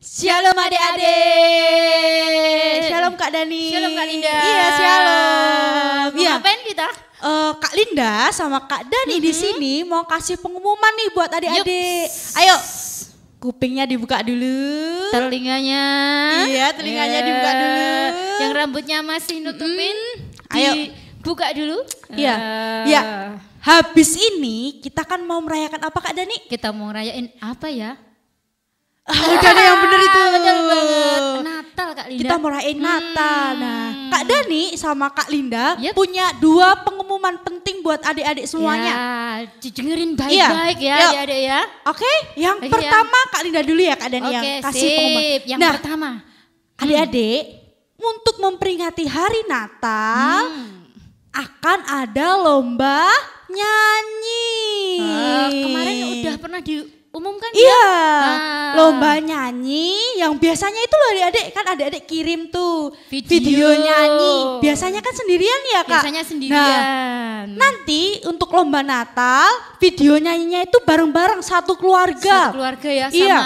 Shalom adik-adik. Shalom Kak Dani. Shalom Kak Linda. Iya, shalom. Mau ngapain kita? Kak Linda sama Kak Dani di sini mau kasih pengumuman nih buat adik-adik. Ayo, kupingnya dibuka dulu. Telinganya. Iya, telinganya dibuka dulu. Yang rambutnya masih nutupin. Ayo. Dibuka dulu. Iya. Iya. Habis ini kita kan mau merayakan apa Kak Dani? Kita mau ngerayain apa ya? Udah ada yang bener itu. Betul banget. Natal Kak Linda. Kita mau rayain Natal. Nah, Kak Dani sama Kak Linda Yep. punya 2 pengumuman penting buat adik-adik semuanya. Ya, didengerin baik-baik ya Yuk. adik-adik ya. Oke, yang Oke, pertama Kak Linda dulu ya Kak Dani yang Oke, kasih sip. pengumuman. Yang Nah, pertama. adik-adik untuk memperingati hari Natal akan ada lomba nyanyi. Kemarin udah pernah diumumkan ya? Iya, Ah. lomba nyanyi yang biasanya itu loh adik-adik, kan adik-adik kirim tuh Video. nyanyi. Biasanya kan sendirian ya Kak? Biasanya Nah, sendirian. nanti untuk lomba Natal, video nyanyinya itu bareng-bareng satu keluarga. Satu keluarga ya sama Iya.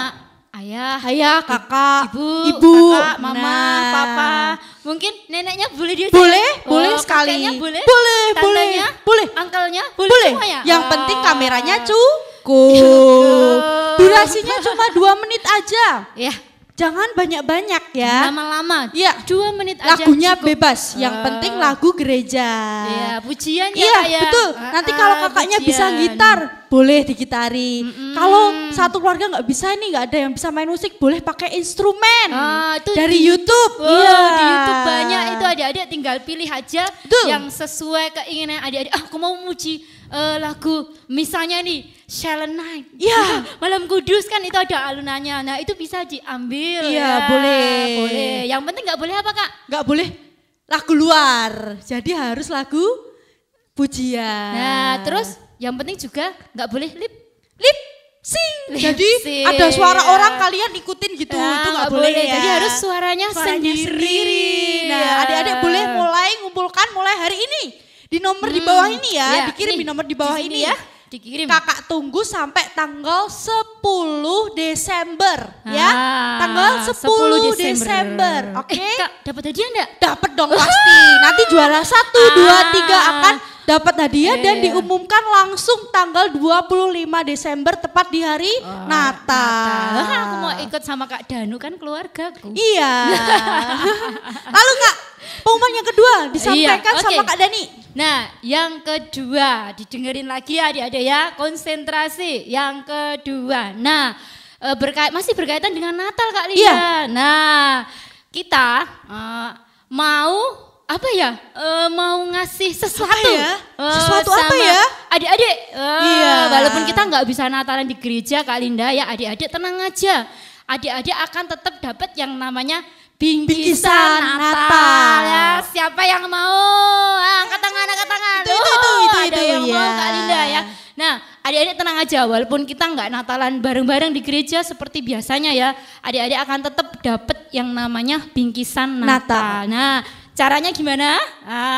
ayah, Ayah, kakak, ibu, kakak, mama, Nah. papa. Mungkin neneknya boleh dia Boleh sekali. kakeknya boleh, Boleh, tantenya, boleh. angkelnya boleh, Boleh. semua ya? Yang Oh. penting kameranya cukup. Durasinya cuma 2 menit aja. Ya, Jangan banyak-banyak ya. lama-lama. Iya. 2 menit aja. Lagunya cukup. bebas, yang penting lagu gereja. Iya, pujian ya Iya, Kak ya. betul. Nanti kalau kakaknya bisa pujian. gitar, boleh digitari. Kalau satu keluarga nggak bisa nih, nggak ada yang bisa main musik, boleh pakai instrumen. Itu dari YouTube. Wow, Iya. di YouTube banyak itu adik-adik tinggal pilih aja Betul. yang sesuai keinginan adik-adik. Aku mau muji lagu misalnya nih Silent Night. Iya. Malam Kudus kan itu ada alunannya. Nah, itu bisa diambil. Iya, boleh. Boleh. Yang penting nggak boleh apa, Kak? Nggak boleh lagu luar, jadi harus lagu pujian. Nah, terus yang penting juga nggak boleh lip sing. Lip Jadi sync. ada suara orang kalian ikutin gitu, Nah, itu nggak boleh ya. Jadi harus suaranya sendiri. Nah, adik-adik boleh mulai ngumpulkan mulai hari ini di nomor di bawah ini ya, Iya, dikirim nih, di nomor di bawah sini ini ya, dikirim. Kakak tunggu sampai tanggal 10 Desember ya. Tanggal 10 Desember. Oke. Kak, dapat hadiah enggak? Dapat dong pasti. Nanti juara 1, 2, 3 akan dapat hadiah dan diumumkan langsung tanggal 25 Desember tepat di hari Natal. Wah, aku mau ikut sama Kak Danu kan keluargaku. Iya. Lalu Kak, pengumuman yang kedua disampaikan Iya, sama oke. Kak Dani. Nah, yang kedua, didengerin lagi ya adik-adik ya, konsentrasi. Yang kedua, nah masih berkaitan dengan Natal Kak Lia. Iya. Nah, kita mau apa ya? Mau ngasih sesuatu. Apa ya? Sesuatu apa sama ya? Adik-adik. Iya. Walaupun kita nggak bisa Natalan di gereja Kak Linda ya, adik-adik tenang aja. Adik-adik akan tetap dapat yang namanya bingkisan Bingkisan Natal. Natal. Ya, siapa yang mau? Angkat tangan, angkat tangan. Itu, ada yang ya. mau Kak Linda ya. Nah, adik-adik tenang aja, walaupun kita nggak Natalan bareng-bareng di gereja seperti biasanya ya, adik-adik akan tetap dapat yang namanya bingkisan Natal. Nah, caranya gimana?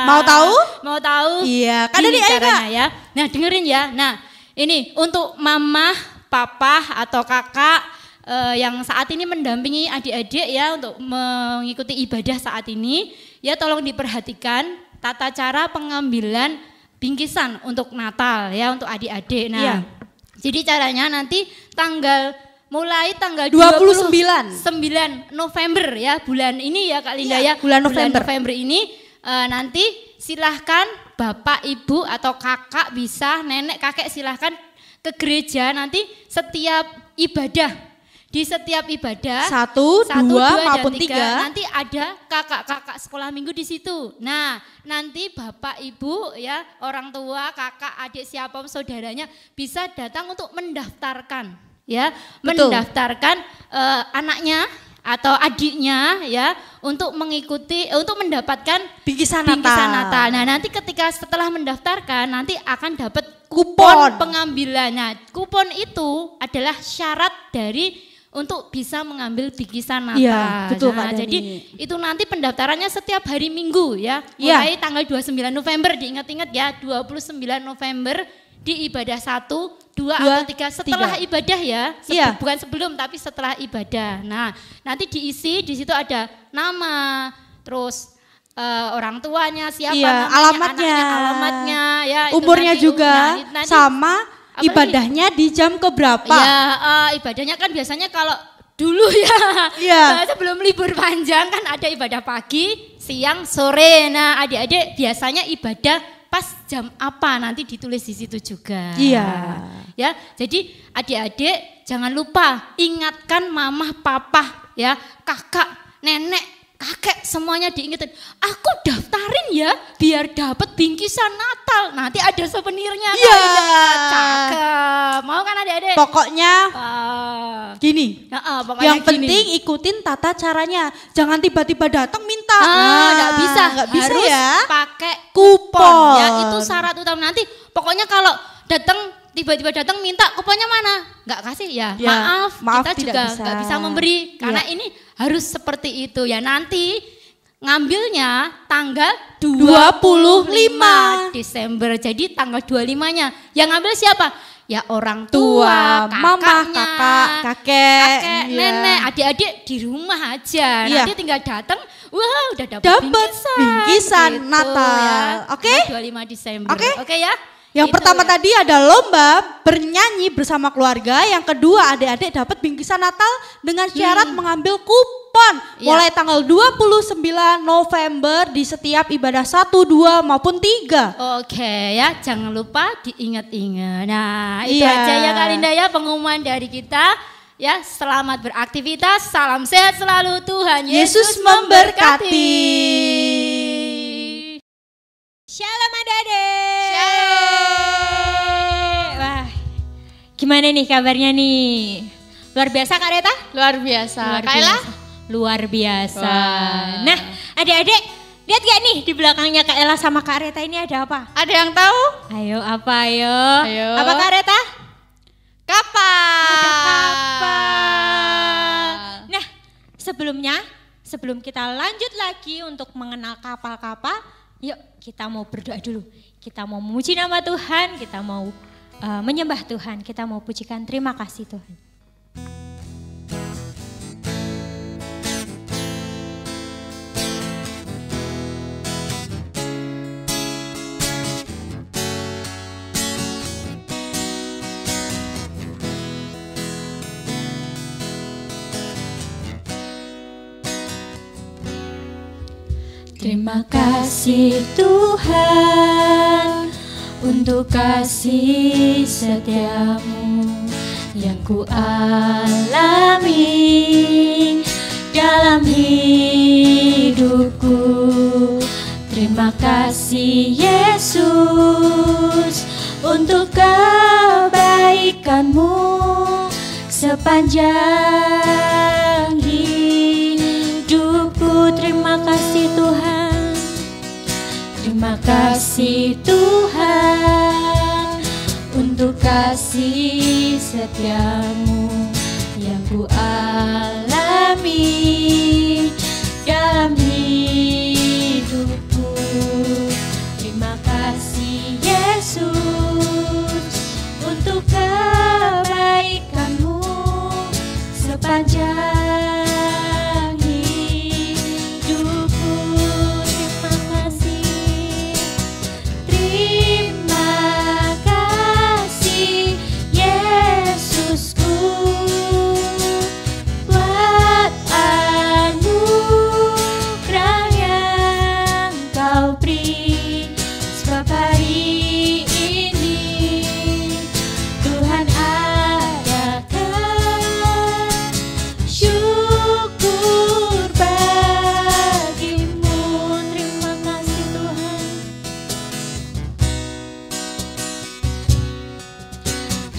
Mau tahu? Mau tahu? Iya, Kak Gini Dani, ayo, caranya Kak. ya. Nah, dengerin ya. Nah, ini untuk mama, papa atau kakak yang saat ini mendampingi adik-adik ya untuk mengikuti ibadah saat ini, ya tolong diperhatikan tata cara pengambilan bingkisan untuk Natal ya untuk adik-adik. Nah, Iya. jadi caranya nanti mulai tanggal 29. 9 November ya, bulan ini ya Kak Linda Iya, ya. bulan November. Ini nanti silahkan Bapak, Ibu atau kakak bisa, nenek, kakek silahkan ke gereja nanti setiap ibadah. Di setiap ibadah 1, 2 dan maupun 3 3 nanti ada kakak-kakak sekolah minggu di situ. Nah, nanti Bapak, Ibu ya, orang tua, kakak, adik, siapa saudaranya bisa datang untuk mendaftarkan ya, Betul. mendaftarkan anaknya atau adiknya ya untuk mendapatkan bingkisan bingkisan Natal. Natal. Nah, nanti ketika setelah mendaftarkan nanti akan dapat Kupon. kupon pengambilan. Nah, kupon itu adalah syarat dari untuk bisa mengambil bingkisan Natal. Iya, betul, Nah, Kak Dani. jadi itu nanti pendaftarannya setiap hari Minggu ya. Iya. Mulai tanggal 29 November, diingat-ingat ya, 29 November di ibadah 1, 2 atau 3 setelah 3. ibadah ya. Iya. Bukan sebelum tapi setelah ibadah. Nah, nanti diisi di situ ada nama, terus orang tuanya siapa namanya, alamatnya, anaknya, alamatnya, ya, umurnya nanti, juga, nanti, sama apalagi? Ibadahnya di jam keberapa? Ya, ibadahnya kan biasanya kalau dulu ya, sebelum libur panjang kan ada ibadah pagi, siang, sore. Nah, adik-adik biasanya ibadah pas jam apa nanti ditulis di situ juga. Iya. Ya, jadi adik-adik jangan lupa ingatkan mama, papa, ya, kakak, nenek, kakek semuanya diingetin. Aku daftarin ya biar dapat bingkisan Natal. Nanti ada souvenirnya. Iya. Cakep. Mau kan adik-adik? Pokoknya gini. Pokoknya yang gini. penting ikutin tata caranya. Jangan tiba-tiba datang minta. Nggak bisa. Nggak bisa harus ya. pakai Kupon. Ya itu syarat utama. Nanti pokoknya kalau tiba-tiba datang minta kuponnya mana? Nggak kasih ya. Maaf kita juga nggak bisa memberi karena ini harus seperti itu ya. Nanti ngambilnya tanggal 25 Desember. Jadi tanggal 25-nya. Yang ngambil siapa? Ya orang tua, mama, kakek, nenek, adik-adik di rumah aja. Iya. Nanti tinggal datang, wah udah dapat bingkisan gitu, Natal. ya. Oke? 25 Desember. Oke? Oke ya? Yang Itu pertama ya. tadi ada lomba bernyanyi bersama keluarga. Yang kedua adik-adik dapat bingkisan Natal dengan syarat mengambil kupon. Iya. Mulai tanggal 29 November di setiap ibadah 1, 2 maupun 3. Oke ya, jangan lupa diingat-ingat. Nah itu Iya. aja ya Kak Linda ya pengumuman dari kita. Ya selamat beraktivitas, salam sehat selalu, Tuhan Yesus memberkati. Shalom adik-adik. Wah, gimana nih kabarnya nih? Luar biasa Kak Reta? Luar biasa. Luar Kaila? biasa. Luar biasa. Wah. Nah adik-adik, lihat gak nih di belakangnya Kak Ella sama Kak Reta ini ada apa? Ada yang tahu? Ayo apa ayo? Ayo. Apa Kak Reta? Kapal. Ada kapal. Nah sebelum kita lanjut lagi untuk mengenal kapal-kapal, yuk kita mau berdoa dulu. Kita mau memuji nama Tuhan, kita mau menyembah Tuhan, kita mau pujikan terima kasih Tuhan. Terima kasih Tuhan untuk kasih setiamu yang ku alami dalam hidupku. Terima kasih Yesus untuk kebaikanmu sepanjang hidupku. Terima kasih Tuhan. Terima kasih Tuhan untuk kasih setiamu yang ku alami dalam hidupku. Terima kasih Yesus untuk kebaikanmu sepanjang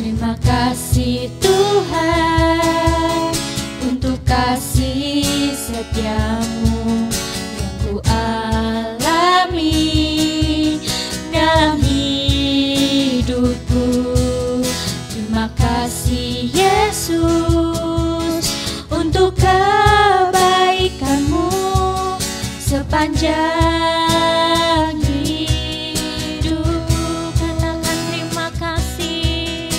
Terima kasih Tuhan untuk kasih setiamu yang ku alami dalam hidupku. Terima kasih Yesus untuk kebaikanmu sepanjang hidup. Katakan terima kasih.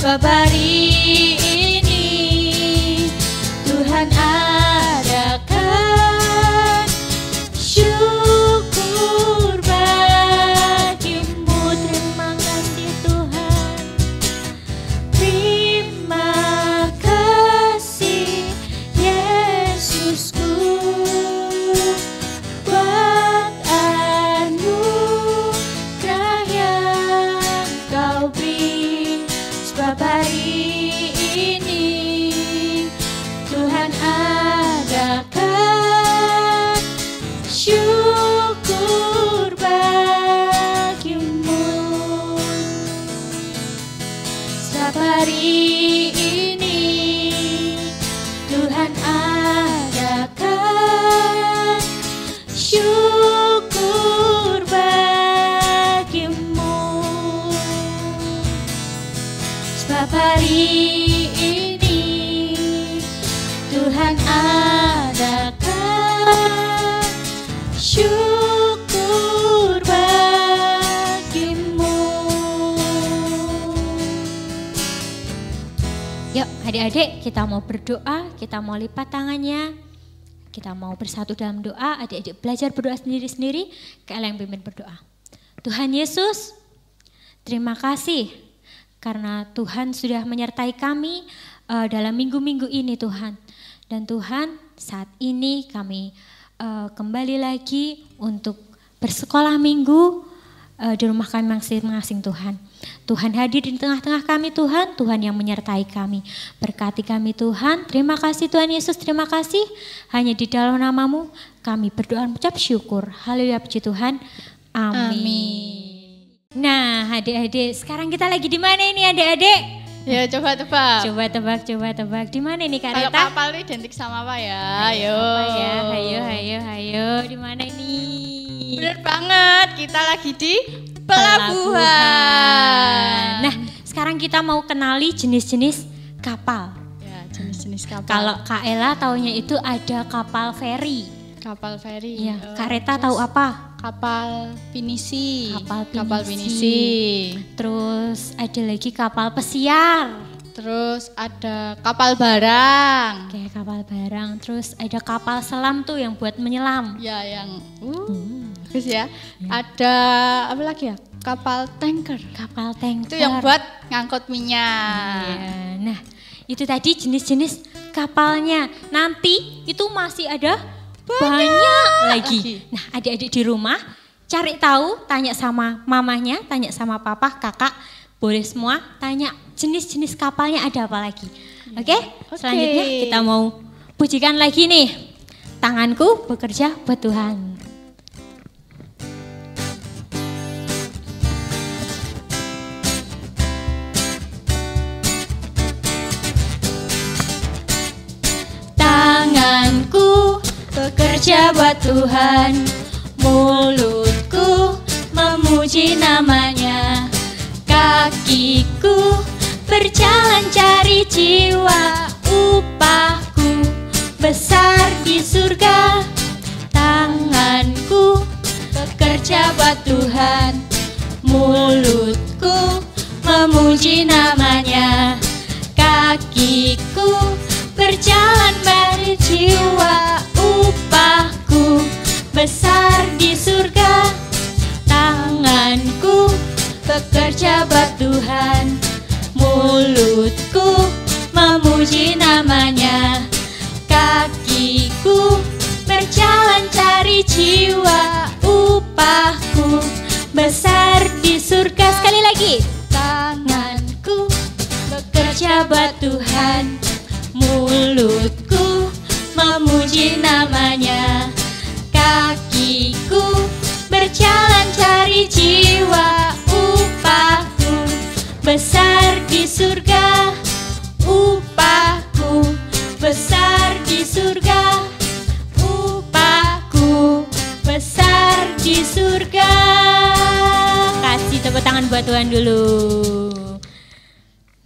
Sebab hari ini Tuhan adakan syukur bagimu. Terima kasih Tuhan. Terima kasih Yesusku buat anugerah yang Kau beri. Sebab hari ini Tuhan adakan syukur bagimu. Sebab hari ini Tuhan adakan syukur bagimu. Sebab hari ini Tuhan adakan syukur bagimu. Yuk adik-adik, kita mau berdoa, kita mau lipat tangannya, kita mau bersatu dalam doa. Adik-adik belajar berdoa sendiri-sendiri, kalian yang pimpin berdoa. Tuhan Yesus, terima kasih karena Tuhan sudah menyertai kami dalam minggu-minggu ini Tuhan. Dan Tuhan, saat ini kami kembali lagi untuk bersekolah minggu di rumah kami masing-masing Tuhan. Tuhan hadir di tengah-tengah kami Tuhan, Tuhan yang menyertai kami. Berkati kami Tuhan, terima kasih Tuhan Yesus, terima kasih. Hanya di dalam nama-Mu kami berdoa mengucap syukur. Haleluya, puji Tuhan. Amin. Nah adik-adik, sekarang kita lagi di mana ini adik-adik? Ya coba tebak. Coba tebak. Di mana ini Kak Kalau Reta? kapal itu identik sama apa ya? Ayo. Apa ya? Hayo. Di mana ini? Bener banget, kita lagi di pelabuhan. Nah, sekarang kita mau kenali jenis-jenis kapal. Ya, jenis-jenis kapal. Kalau Kak Ella taunya itu ada kapal feri. Kapal feri. Iya, Kak Reta tahu apa? Kapal pinisi. Kapal pinisi. Terus ada lagi kapal pesiar. Terus ada kapal barang. Kayak kapal barang. Terus ada kapal selam tuh yang buat menyelam. Ya, yang bagus ya. Ada apa lagi ya? Kapal tanker. Kapal tanker. Itu yang buat ngangkut minyak. Iya. Nah, itu tadi jenis-jenis kapalnya. Nanti itu masih ada banyak lagi. Nah, adik-adik di rumah cari tahu, tanya sama mamanya, tanya sama papa, kakak, boleh semua tanya jenis-jenis kapalnya ada apa lagi. Oke? Selanjutnya kita mau pujikan lagi nih. Tanganku bekerja buat Tuhan. Tanganku bekerja buat Tuhan, mulutku memuji namanya, kakiku berjalan cari jiwa, upahku besar di surga. Tanganku bekerja buat Tuhan, mulutku memuji namanya, kakiku berjalan cari jiwa, upahku besar di surga. Tanganku bekerja buat Tuhan, mulutku memuji namanya, kakiku berjalan cari jiwa, upahku besar di surga. Sekali lagi. Tanganku bekerja buat Tuhan, mulutku memuji namanya, kakiku berjalan cari jiwa, upahku besar di surga, upahku besar di surga, upahku besar di surga. Kasih tepuk tangan buat Tuhan dulu.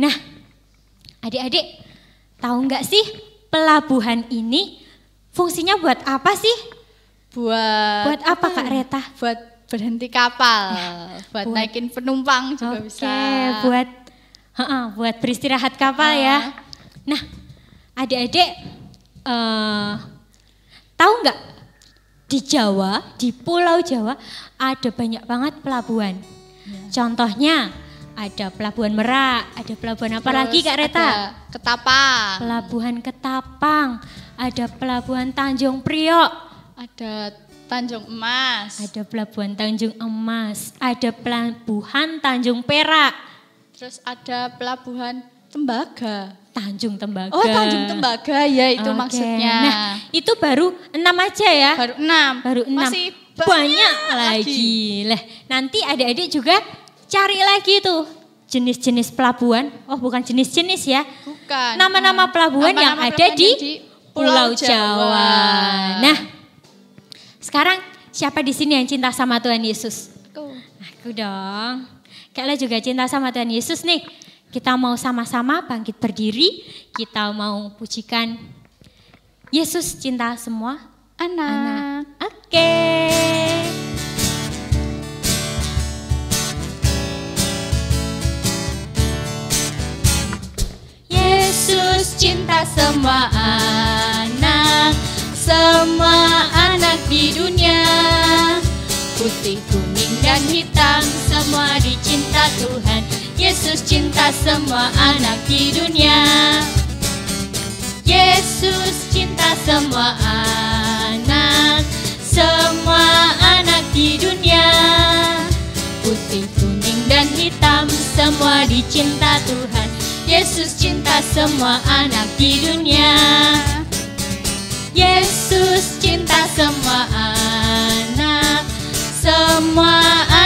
Nah, adik-adik tahu nggak sih pelabuhan ini fungsinya buat apa sih? Buat apa Kak Reta? Buat berhenti kapal, buat naikin penumpang juga bisa. Buat Buat beristirahat kapal ya. Nah, adik-adik tahu nggak di Jawa, di Pulau Jawa ada banyak banget pelabuhan. Contohnya ada Pelabuhan Merak, ada pelabuhan apa lagi Kak Reta? Ada Ketapang. Pelabuhan Ketapang, ada Pelabuhan Tanjung Priok, Ada Tanjung Emas. ada Pelabuhan Tanjung Emas, ada Pelabuhan Tanjung Perak, Terus ada Pelabuhan Tembaga. Tanjung Tembaga. Oh, Tanjung Tembaga ya itu Oke. maksudnya. Nah, itu baru 6 aja ya. Baru 6. Baru 6. Masih banyak lagi. Lah, nanti adik-adik juga cari lagi tuh jenis-jenis pelabuhan. Oh, bukan jenis-jenis ya. Bukan. Nama-nama pelabuhan yang Nama-nama ada pelabuhan di di Pulau Pulau Jawa. Jawa. Nah, sekarang siapa di sini yang cinta sama Tuhan Yesus? Aku. Aku dong. Kalian juga cinta sama Tuhan Yesus nih. Kita mau sama-sama bangkit berdiri. Kita mau pujikan Yesus cinta semua Anak. Oke. Yesus cinta semua anak di dunia. Putih, kuning, dan hitam semua dicinta Tuhan. Yesus cinta semua anak di dunia. Yesus cinta semua anak di dunia. Putih, kuning, dan hitam semua dicinta Tuhan. Yesus cinta semua anak di dunia. Yesus cinta semua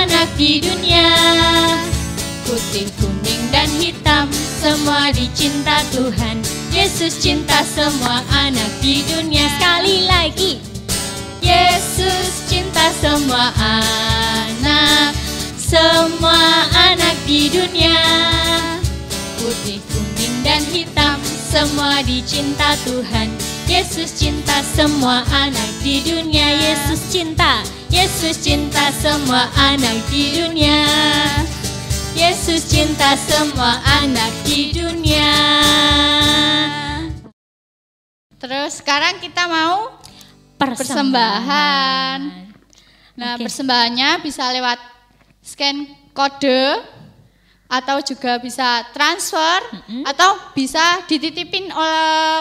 anak di dunia. Putih, kuning, dan hitam semua dicinta Tuhan. Yesus cinta semua anak di dunia. Sekali lagi. Yesus cinta semua anak di dunia. Putih, kuning, dan hitam semua dicinta Tuhan. Yesus cinta semua anak di dunia. Yesus cinta semua anak di dunia. Yesus cinta semua anak di dunia. Terus sekarang kita mau persembahan. Nah, Oke. persembahannya bisa lewat scan kode atau juga bisa transfer atau bisa dititipin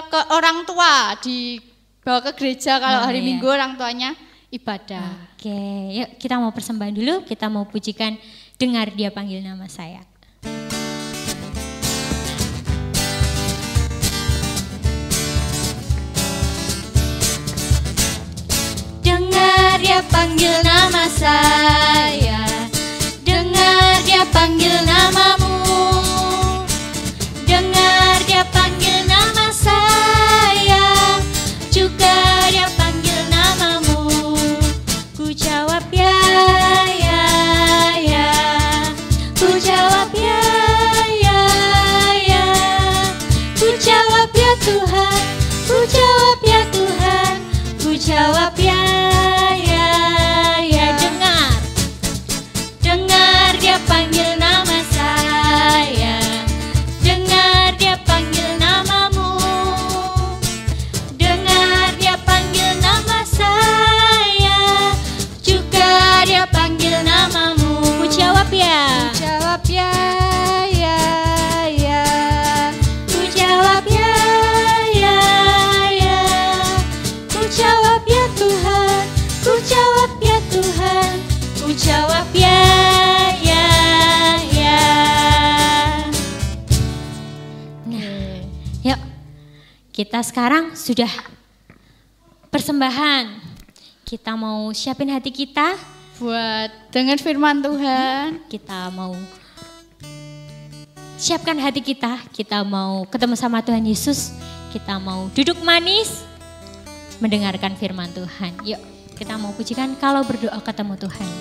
ke orang tua, dibawa ke gereja kalau Oh, hari iya. Minggu orang tuanya ibadah. Oke, yuk kita mau persembahan dulu. Kita mau pujikan Dengar Dia Panggil Nama Saya. Dengar Dia panggil nama saya. Dengar Dia panggil namamu. Dengar Dia panggil nama saya. Juga Dia panggil namamu. Ku jawab ya, ya, ya. Ku jawab ya, ya, ya. Ku jawab ya Tuhan. Ku jawab ya Tuhan. Ku jawab ya, ya, ya. Dengar Dia panggil nama saya. Dengar Dia panggil namamu. Dengar Dia panggil nama saya. Juga Dia panggil namamu. Ku jawab ya. Ku jawab ya, ya, ya. Ku jawab ya, ya, ya. Ku jawab ya Tuhan. Ku jawab ya Tuhan. Ku jawab ya, ya, ya. Yuk, kita sekarang sudah persembahan. Kita mau siapin hati kita. Buat dengar firman Tuhan. Kita mau siapkan hati kita. Kita mau ketemu sama Tuhan Yesus. Kita mau duduk manis mendengarkan firman Tuhan. Yuk, kita mau pujikan Kalau Berdoa Ketemu Tuhan.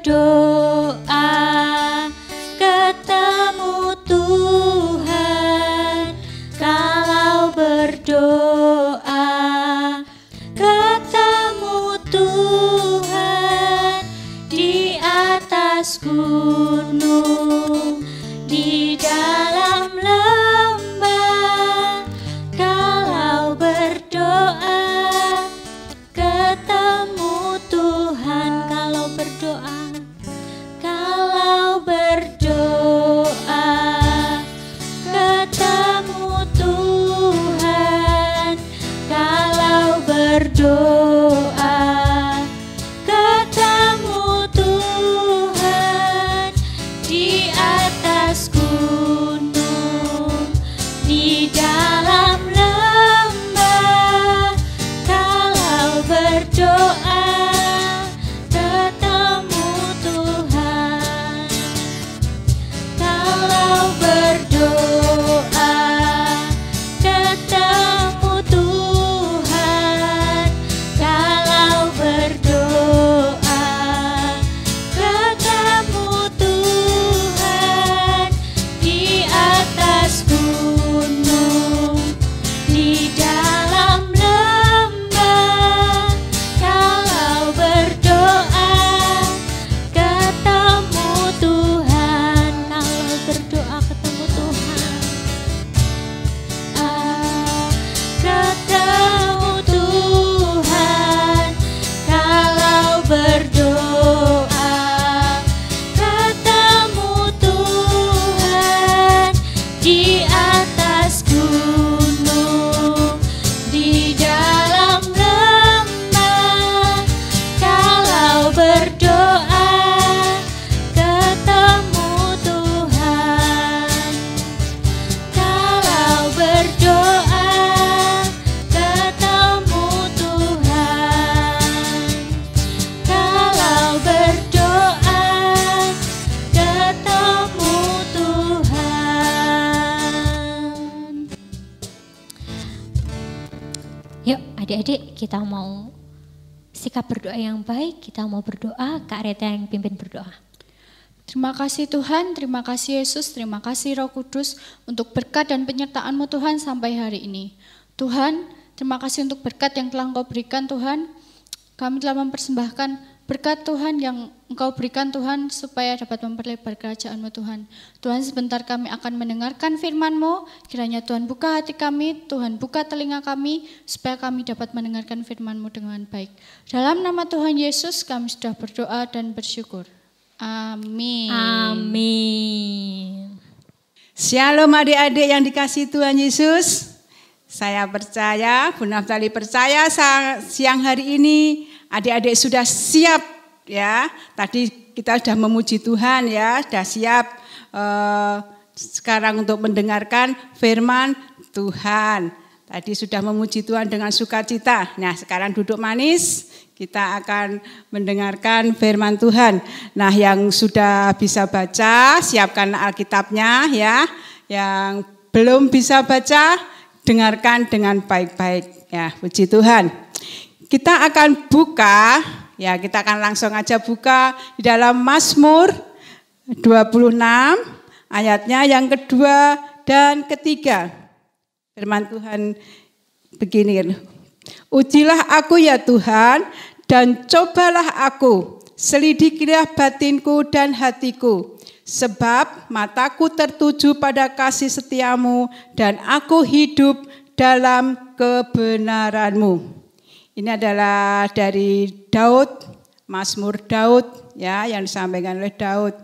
berdoa ketemu Tuhan, kalau berdoa ketemu Tuhan di atas gunung, di dalam lembah, kalau berdoa ketemu Tuhan, kalau berdoa ketemu Tuhan, kalau berdoa ketemu Tuhan di atas gunung, di dalam lembah, kalau berdoa ketemu Tuhan, kalau berdoa ketemu Tuhan, kalau berdoa ketemu Tuhan di atas gunung, di dalam lembah, kalau berdoa ketemu Tuhan, kalau berdoa ketemu Tuhan, ketemu Tuhan, kalau berdoa ketemu Tuhan di atas gunung, di dalam lembah, kalau berdoa ketemu Tuhan, kalau berdoa ketemu Tuhan, kalau berdoa ketemu Tuhan. Yuk adik-adik, kita mau sikap berdoa yang baik, kita mau berdoa. Kak Reta yang pimpin berdoa. Terima kasih Tuhan, terima kasih Yesus, terima kasih Roh Kudus untuk berkat dan penyertaan-Mu Tuhan sampai hari ini. Tuhan, terima kasih untuk berkat yang telah Engkau berikan Tuhan. Kami telah mempersembahkan berkat Tuhan yang Engkau berikan Tuhan supaya dapat memperlebar kerajaan-Mu Tuhan. Tuhan, sebentar kami akan mendengarkan firman-Mu, kiranya Tuhan buka hati kami, Tuhan buka telinga kami supaya kami dapat mendengarkan firman-Mu dengan baik. Dalam nama Tuhan Yesus kami sudah berdoa dan bersyukur. Amin. Amin. Shalom adik-adik yang dikasihi Tuhan Yesus. Saya percaya, Bu Naftali percaya siang hari ini adik-adik sudah siap ya. Tadi kita sudah memuji Tuhan ya, sudah siap sekarang untuk mendengarkan firman Tuhan. Tadi sudah memuji Tuhan dengan sukacita. Nah, sekarang duduk manis, kita akan mendengarkan firman Tuhan. Nah, yang sudah bisa baca, siapkan Alkitabnya ya. Yang belum bisa baca, dengarkan dengan baik-baik ya. Puji Tuhan. Kita akan buka, ya kita akan langsung aja buka di dalam Mazmur 26 ayatnya yang kedua dan ketiga. Firman Tuhan begini, ujilah aku ya Tuhan dan cobalah aku, selidikilah batinku dan hatiku, sebab mataku tertuju pada kasih setiamu dan aku hidup dalam kebenaranmu. Ini adalah dari Daud, Mazmur Daud ya yang disampaikan oleh Daud.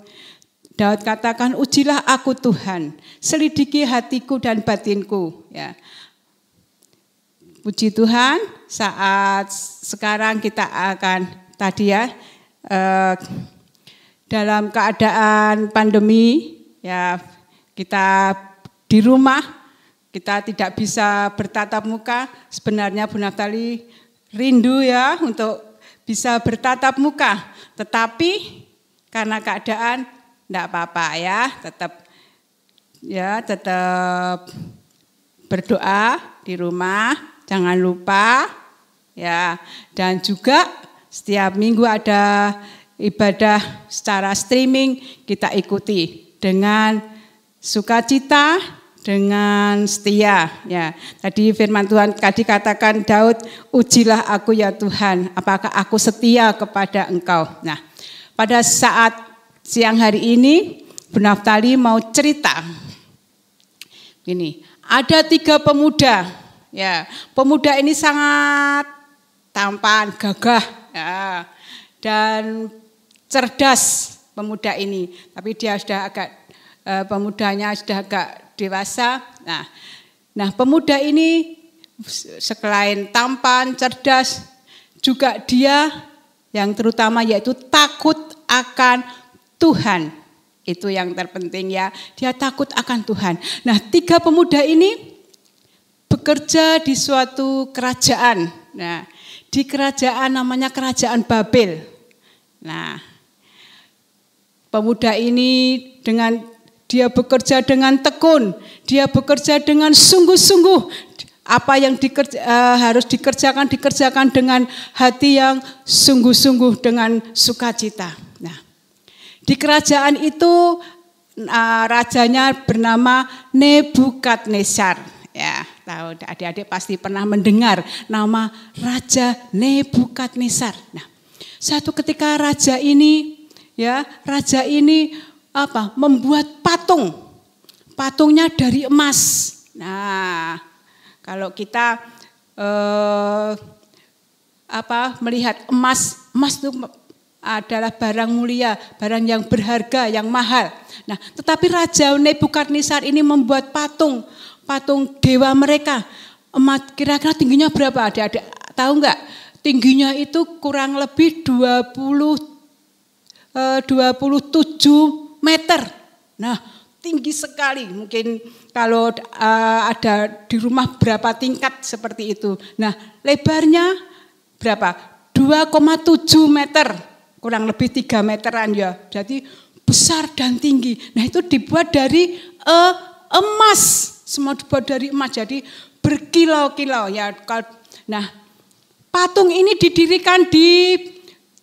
Daud katakan, ujilah aku Tuhan, selidiki hatiku dan batinku. Ya. Puji Tuhan, saat sekarang kita akan tadi ya dalam keadaan pandemi ya kita di rumah, kita tidak bisa bertatap muka. Sebenarnya Bu Naftali rindu ya untuk bisa bertatap muka, tetapi karena keadaan enggak apa-apa ya, tetap berdoa di rumah, jangan lupa ya. Dan juga setiap minggu ada ibadah secara streaming kita ikuti dengan sukacita, dengan setia. Ya, tadi firman Tuhan tadi katakan Daud, ujilah aku ya Tuhan, apakah aku setia kepada Engkau. Nah, pada saat siang hari ini, Bu Naftali mau cerita. Gini, ada 3 pemuda. Ya, pemuda ini sangat tampan, gagah, ya, dan cerdas pemuda ini. Tapi dia sudah agak pemudanya sudah agak dewasa. Nah, pemuda ini selain tampan, cerdas, juga dia yang terutama yaitu takut akan Tuhan. Itu yang terpenting ya, dia takut akan Tuhan. Nah, 3 pemuda ini bekerja di suatu kerajaan. Nah, di kerajaan namanya Kerajaan Babel. Nah, pemuda ini dia bekerja dengan tekun, dia bekerja dengan sungguh-sungguh. Apa yang harus dikerjakan dengan hati yang sungguh-sungguh, dengan sukacita. Nah, di kerajaan itu rajanya bernama Nebukadnezar. Ya, tahu adik-adik pasti pernah mendengar nama Raja Nebukadnezar. Nah, satu ketika raja ini membuat patung. Patungnya dari emas. Nah, kalau kita melihat emas itu adalah barang mulia, barang yang berharga, yang mahal. Nah, tetapi Raja Nebukadnezar ini membuat patung dewa mereka. Emas kira-kira tingginya berapa? Adik-adik tahu enggak? Tingginya itu kurang lebih 27 meter. Nah, tinggi sekali. Mungkin kalau ada di rumah berapa tingkat seperti itu. Nah, lebarnya berapa? 2,7 meter. Kurang lebih 3 meteran ya. Jadi besar dan tinggi. Nah, itu dibuat dari emas. Semua dibuat dari emas. Jadi berkilau-kilau ya. Nah, patung ini didirikan di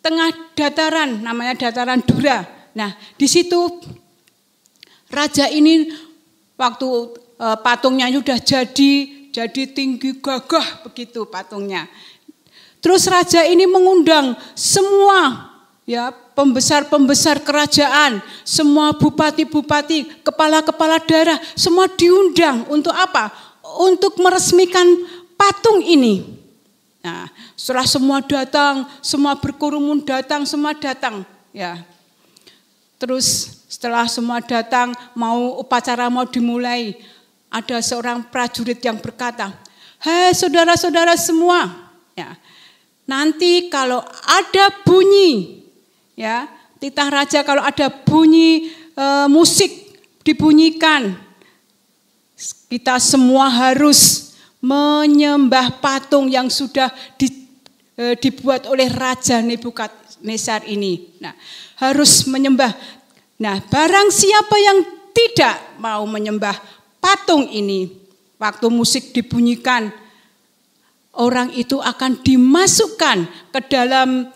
tengah dataran, namanya dataran Dura. Nah, di situ raja ini waktu patungnya sudah jadi tinggi gagah begitu patungnya. Terus raja ini mengundang semua ya pembesar-pembesar kerajaan, semua bupati-bupati, kepala-kepala daerah, semua diundang untuk apa? Untuk meresmikan patung ini. Nah, setelah semua datang, semua berkerumun datang, semua datang, ya. Terus setelah semua datang, upacara mau dimulai, ada seorang prajurit yang berkata, "Hei saudara-saudara semua, ya, nanti kalau ada bunyi, ya, titah raja kalau ada bunyi musik dibunyikan, kita semua harus menyembah patung yang sudah dibuat oleh Raja Nebukadnezar ini. Nah, harus menyembah. Nah, barang siapa yang tidak mau menyembah patung ini, waktu musik dibunyikan, orang itu akan dimasukkan ke dalam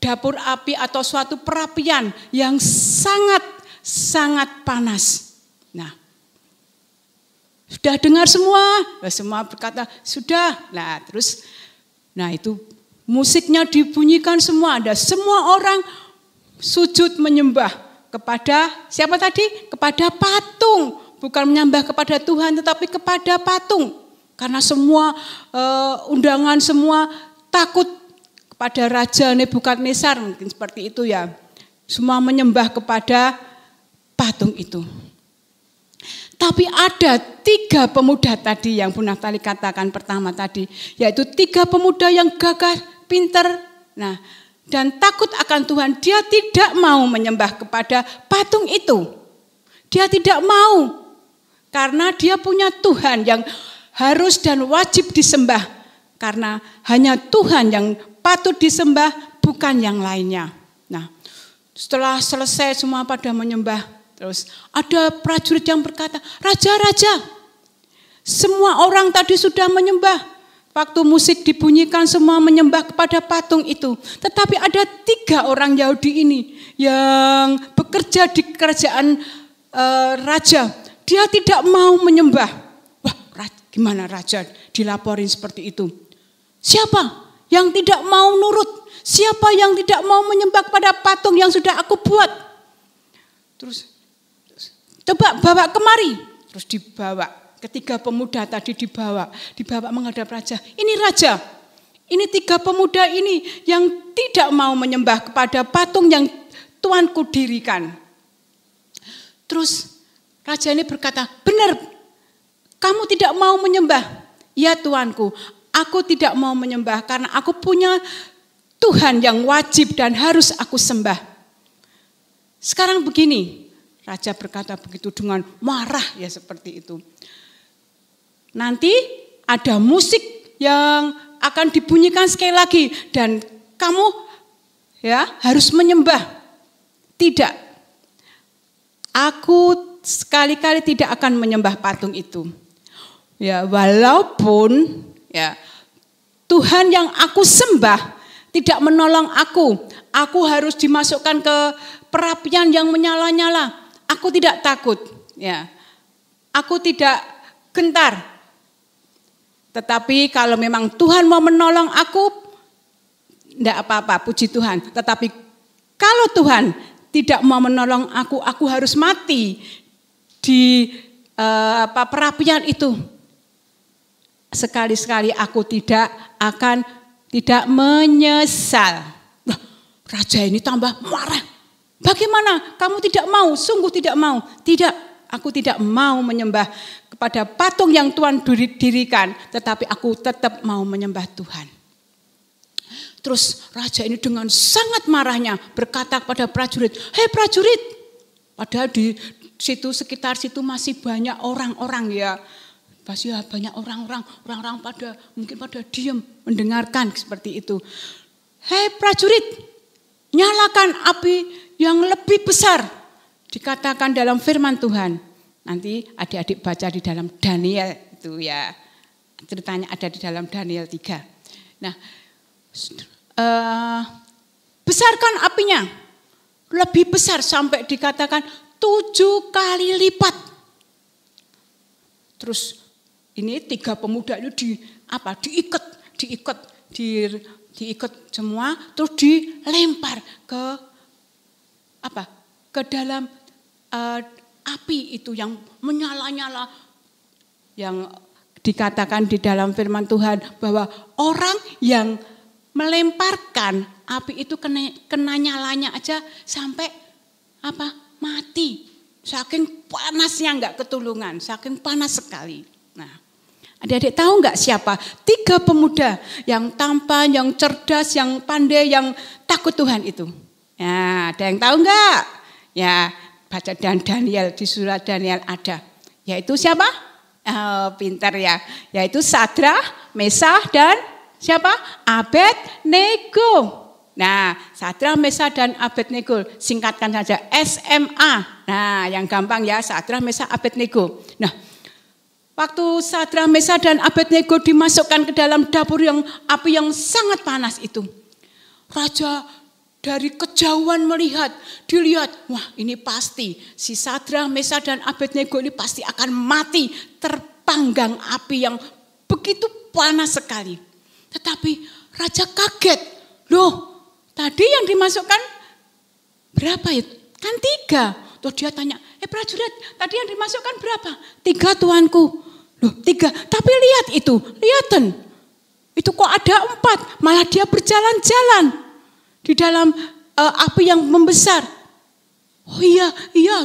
dapur api atau suatu perapian yang sangat panas. Nah, sudah dengar semua? Semua berkata, sudah. Nah itu musiknya dibunyikan semua. Ada semua orang sujud menyembah kepada siapa tadi? Kepada patung. Bukan menyembah kepada Tuhan tetapi kepada patung. Karena semua undangan semua takut kepada Raja Nebukadnezar. Mungkin seperti itu ya. Semua menyembah kepada patung itu. Tapi ada 3 pemuda tadi yang Bu Naftali katakan pertama tadi. Yaitu 3 pemuda yang gagah, pintar, dan takut akan Tuhan. Dia tidak mau menyembah kepada patung itu. Dia tidak mau. Karena dia punya Tuhan yang harus dan wajib disembah. Karena hanya Tuhan yang patut disembah, bukan yang lainnya. Nah, setelah selesai semua pada menyembah. Terus ada prajurit yang berkata, "Raja, semua orang tadi sudah menyembah, waktu musik dibunyikan semua menyembah kepada patung itu. Tetapi ada 3 orang Yahudi ini yang bekerja di kerajaan raja. Dia tidak mau menyembah. Wah, gimana raja dilaporin seperti itu? Siapa yang tidak mau nurut? Siapa yang tidak mau menyembah kepada patung yang sudah aku buat? Terus coba bawa kemari. Terus dibawa. 3 pemuda tadi dibawa menghadap raja. Ini raja. Ini 3 pemuda ini yang tidak mau menyembah kepada patung yang tuanku dirikan. Terus raja ini berkata, benar, kamu tidak mau menyembah. Ya tuanku, aku tidak mau menyembah karena aku punya Tuhan yang wajib dan harus aku sembah. Sekarang begini, raja berkata begitu dengan marah ya seperti itu. Nanti ada musik yang akan dibunyikan sekali lagi dan kamu ya harus menyembah. Tidak. Aku sekali-kali tidak akan menyembah patung itu. Ya, walaupun ya Tuhan yang aku sembah tidak menolong aku harus dimasukkan ke perapian yang menyala-nyala. Aku tidak takut, ya. Aku tidak gentar. Tetapi kalau memang Tuhan mau menolong aku, tidak apa-apa, puji Tuhan. Tetapi kalau Tuhan tidak mau menolong aku harus mati di perapian itu. Sekali-sekali aku tidak menyesal. Nah, raja ini tambah marah. Bagaimana? Kamu tidak mau? Sungguh tidak mau? Tidak, aku tidak mau menyembah kepada patung yang Tuhan dirikan. Tetapi aku tetap mau menyembah Tuhan. Terus raja ini dengan sangat marahnya berkata kepada prajurit, hei prajurit. Padahal di situ sekitar situ masih banyak orang-orang ya. Pasti banyak orang-orang mungkin pada diam mendengarkan seperti itu. Hei prajurit, nyalakan api yang lebih besar. Dikatakan dalam firman Tuhan. Nanti adik-adik baca di dalam Daniel itu ya. Ceritanya ada di dalam Daniel 3. Nah, besarkan apinya. Lebih besar sampai dikatakan 7 kali lipat. Terus ini 3 pemuda itu diikat semua, terus dilempar ke dalam api itu yang menyala-nyala, yang dikatakan di dalam firman Tuhan bahwa orang yang melemparkan api itu kena nyalanya aja sampai mati, saking panasnya nggak ketulungan, saking panas sekali. Nah, adik-adik tahu nggak siapa 3 pemuda yang tampan, yang cerdas, yang pandai, yang takut Tuhan itu? Ya, ada yang tahu nggak? Ya, baca dan Daniel, di surat Daniel ada. Yaitu siapa? Pintar ya. Yaitu Sadrah, Mesah dan siapa? Abednego. Nah, Sadrah, Mesah dan Abednego, singkatkan saja SMA. Nah, yang gampang ya, Sadrah, Mesah, Abednego. Nah, waktu Sadrah, Mesah dan Abednego dimasukkan ke dalam dapur yang api yang sangat panas itu. Raja dari kejauhan dilihat, wah ini pasti si Sadrah, Mesah dan Abednego ini pasti akan mati terpanggang api yang begitu panas sekali. Tetapi raja kaget, loh tadi yang dimasukkan berapa ya? Kan 3. Terus dia tanya, prajurit tadi yang dimasukkan berapa? 3 tuanku. Loh 3, tapi lihatan. Itu kok ada 4, malah dia berjalan-jalan di dalam api yang membesar. Oh iya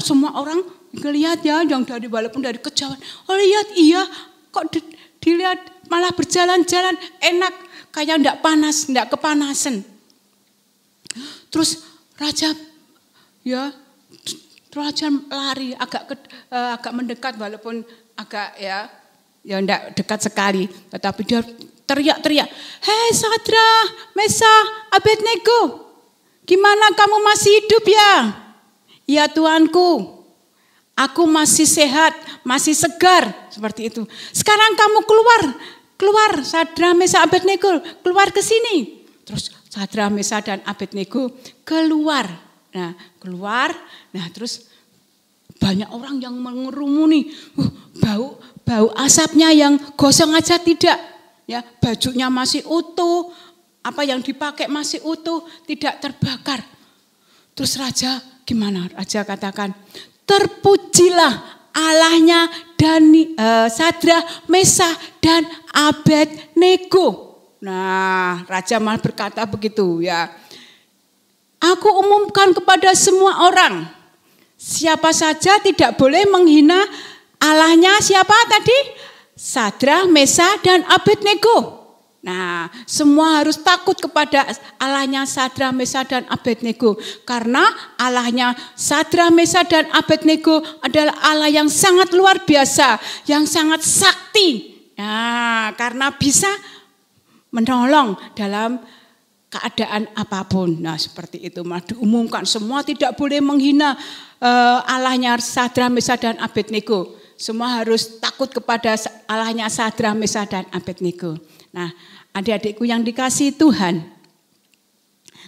semua orang ngelihat ya, yang walaupun dari kejauhan. Oh lihat iya, kok dilihat malah berjalan-jalan enak, kayak enggak panas, enggak kepanasan. Terus raja lari agak mendekat walaupun agak ya enggak dekat sekali, tetapi dia teriak-teriak, hei Sadrah, Mesah, Abednego, gimana kamu masih hidup ya? Ya Tuanku, aku masih sehat, masih segar, seperti itu. Sekarang kamu keluar keluar Sadrak, Mesak, Abednego, keluar ke sini. Terus Sadrak, Mesak dan Abednego keluar. Nah, keluar. Nah, terus banyak orang yang mengerumuni. Bau asapnya yang gosong aja tidak. Ya, bajunya masih utuh, apa yang dipakai masih utuh, tidak terbakar. Terus raja gimana? Raja katakan, terpujilah Allahnya Sadrak, Mesak dan Abednego. Nah, raja malah berkata begitu ya. Aku umumkan kepada semua orang, siapa saja tidak boleh menghina Allahnya siapa tadi? Sadrak, Mesak dan Abednego. Nah, semua harus takut kepada Allahnya Sadrak, Mesak dan Abednego. Karena Allahnya Sadrak, Mesak dan Abednego adalah Allah yang sangat luar biasa, yang sangat sakti. Nah, karena bisa menolong dalam keadaan apapun. Nah, seperti itu malah diumumkan semua tidak boleh menghina Allahnya Sadrak, Mesak dan Abednego. Semua harus takut kepada Allahnya Sadrak, Mesak dan Abednego. Nah, adik-adikku yang dikasihi Tuhan,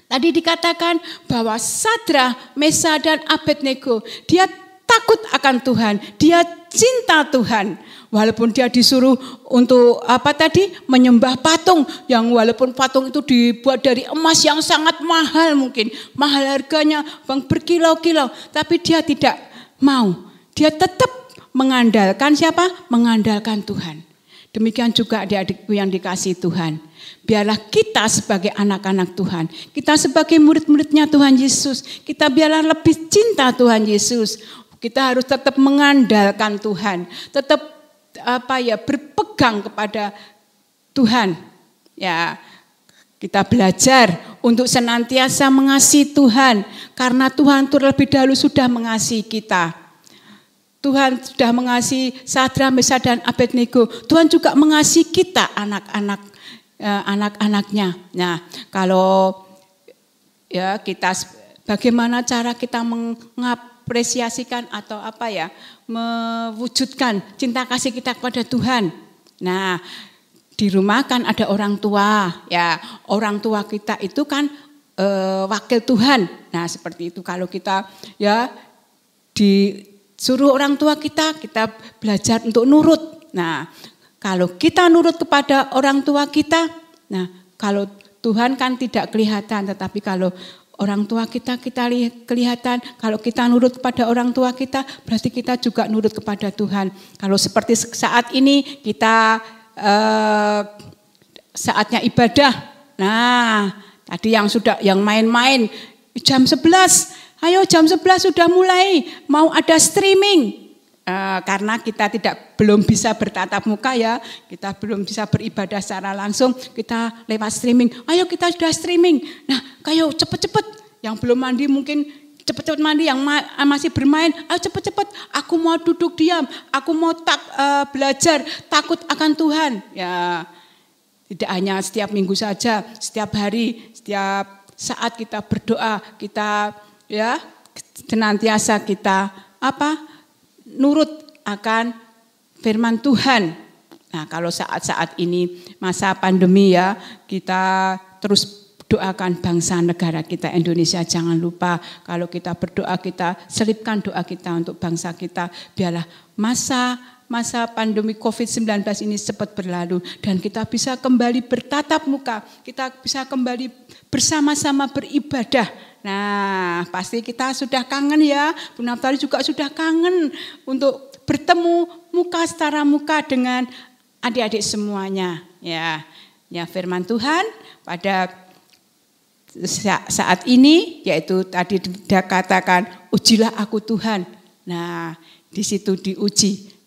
tadi dikatakan bahwa Sadrak, Mesak dan Abednego, dia takut akan Tuhan, dia cinta Tuhan. Walaupun dia disuruh untuk menyembah patung, yang walaupun patung itu dibuat dari emas yang sangat mahal mungkin, mahal harganya, berkilo-kilo, tapi dia tidak mau. Dia tetap mengandalkan siapa? Mengandalkan Tuhan. Demikian juga adik-adikku yang dikasihi Tuhan. Biarlah kita sebagai anak-anak Tuhan, kita sebagai murid-muridnya Tuhan Yesus, kita biarlah lebih cinta Tuhan Yesus. Kita harus tetap mengandalkan Tuhan, tetap berpegang kepada Tuhan. Ya, kita belajar untuk senantiasa mengasihi Tuhan, karena Tuhan terlebih dahulu sudah mengasihi kita. Tuhan sudah mengasihi Sadrak, Mesak dan Abednego. Tuhan juga mengasihi kita anak-anaknya. Nah, kalau ya kita bagaimana cara kita mengapresiasikan atau mewujudkan cinta kasih kita kepada Tuhan. Nah, di rumah kan ada orang tua, ya orang tua kita itu kan wakil Tuhan. Nah, seperti itu kalau kita ya disuruh orang tua kita belajar untuk nurut. Nah, kalau kita nurut kepada orang tua kita, nah kalau Tuhan kan tidak kelihatan, tetapi kalau orang tua kita kelihatan, kalau kita nurut kepada orang tua kita, berarti kita juga nurut kepada Tuhan. Kalau seperti saat ini kita saatnya ibadah. Nah, tadi yang main-main jam 11. Ayo jam 11 sudah mulai, mau ada streaming. Karena kita belum bisa bertatap muka ya, kita belum bisa beribadah secara langsung, kita lewat streaming. Ayo kita sudah streaming. Nah, ayo cepet-cepet. Yang belum mandi mungkin cepet-cepet mandi, yang masih bermain, ayo cepet-cepet. Aku mau duduk diam, aku mau belajar, takut akan Tuhan. Ya, tidak hanya setiap minggu saja, setiap hari, setiap saat kita berdoa, kita ya senantiasa kita nurut akan firman Tuhan. Nah, kalau saat-saat ini masa pandemi ya, kita terus doakan bangsa negara kita Indonesia. Jangan lupa kalau kita berdoa, kita selipkan doa kita untuk bangsa kita. Biarlah masa pandemi COVID-19 ini cepat berlalu dan kita bisa kembali bertatap muka, kita bisa kembali bersama-sama beribadah. Nah, pasti kita sudah kangen ya, Bu Naftali juga sudah kangen untuk bertemu secara muka dengan adik-adik semuanya. Ya, firman Tuhan pada saat ini, yaitu tadi dia katakan, ujilah aku Tuhan. Nah, di situ diuji.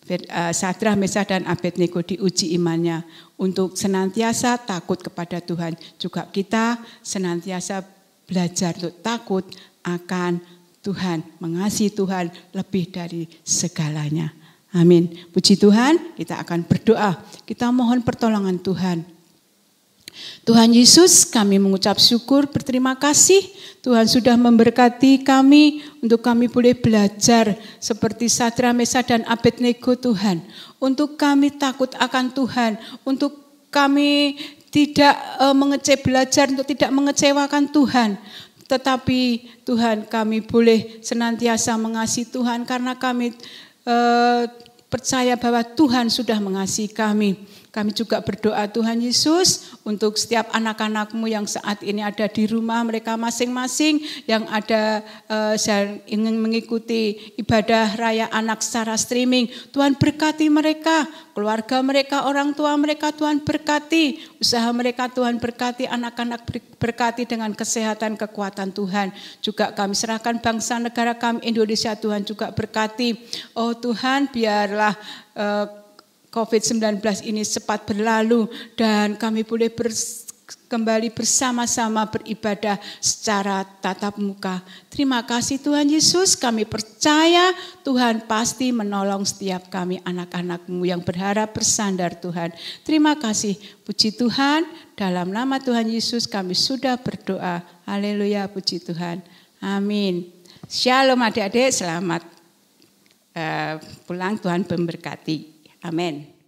Sadrak, Mesak dan Abednego diuji imannya untuk senantiasa takut kepada Tuhan. Juga kita senantiasa belajar untuk takut akan Tuhan, mengasihi Tuhan lebih dari segalanya. Amin. Puji Tuhan, kita akan berdoa. Kita mohon pertolongan Tuhan. Tuhan Yesus, kami mengucap syukur, berterima kasih Tuhan sudah memberkati kami untuk kami boleh belajar seperti Sadrak, Mesak dan Abednego Tuhan. Untuk kami takut akan Tuhan, untuk kami tidak belajar untuk tidak mengecewakan Tuhan. Tetapi Tuhan, kami boleh senantiasa mengasihi Tuhan karena kami percaya bahwa Tuhan sudah mengasihi kami. Kami juga berdoa Tuhan Yesus untuk setiap anak-anak-Mu yang saat ini ada di rumah mereka masing-masing, yang ada ingin mengikuti ibadah raya anak secara streaming. Tuhan berkati mereka, keluarga mereka, orang tua mereka, Tuhan berkati. Usaha mereka Tuhan berkati, anak-anak berkati dengan kesehatan, kekuatan Tuhan. Juga kami serahkan bangsa negara kami Indonesia, Tuhan juga berkati. Oh Tuhan, biarlah COVID-19 ini cepat berlalu dan kami boleh kembali bersama-sama beribadah secara tatap muka. Terima kasih Tuhan Yesus, kami percaya Tuhan pasti menolong setiap kami anak-anak-Mu yang berharap bersandar Tuhan. Terima kasih, puji Tuhan, dalam nama Tuhan Yesus kami sudah berdoa. Haleluya, puji Tuhan. Amin. Shalom adik-adik, selamat pulang, Tuhan memberkati. Amin.